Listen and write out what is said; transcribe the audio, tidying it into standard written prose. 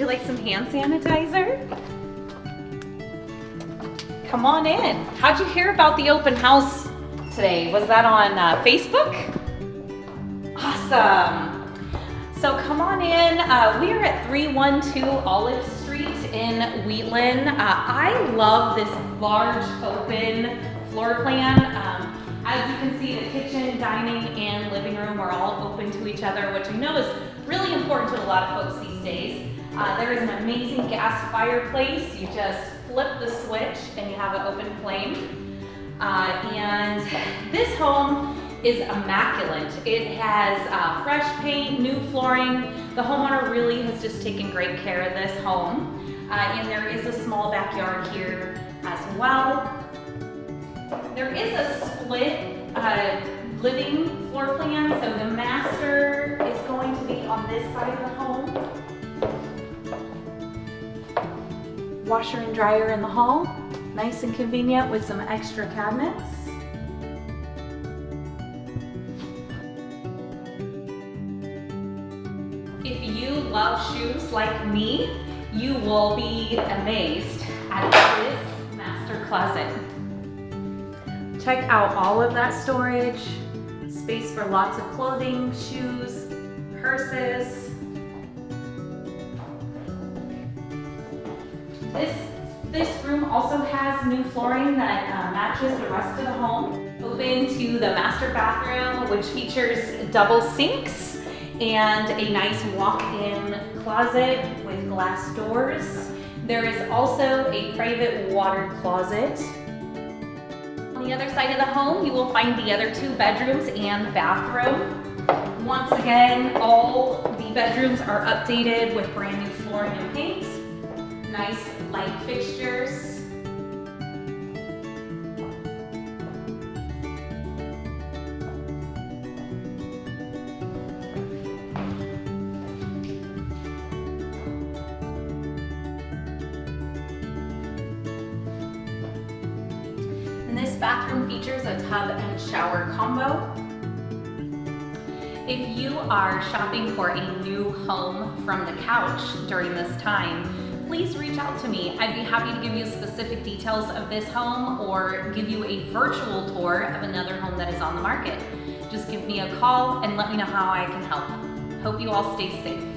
you like some hand sanitizer? Come on in. How'd you hear about the open house today? Was that on Facebook? Awesome. So come on in. We are at 312 Olive Street in Wheatland. I love this large open floor plan. As you can see, the kitchen, dining, and living room are all open to each other, which I know is really important to a lot of folks these days. There is an amazing gas fireplace. You just flip the switch and you have an open flame. And this home is immaculate. It has fresh paint, new flooring. The homeowner really has just taken great care of this home. And there is a small backyard here as well. There is a split living floor plan, so the master is going to be on this side of the home. Washer and dryer in the hall, nice and convenient with some extra cabinets. If you love shoes like me, you will be amazed at this master closet. Check out all of that storage, space for lots of clothing, shoes, purses. This room also has new flooring that matches the rest of the home. Open to the master bathroom, which features double sinks and a nice walk-in closet with glass doors. There is also a private water closet. On the other side of the home, you will find the other 2 bedrooms and bathroom. Once again, all the bedrooms are updated with brand new flooring and paint. Nice light fixtures. And this bathroom features a tub and shower combo. If you are shopping for a new home from the couch during this time, please reach out to me. I'd be happy to give you specific details of this home or give you a virtual tour of another home that is on the market. Just give me a call and let me know how I can help. Hope you all stay safe.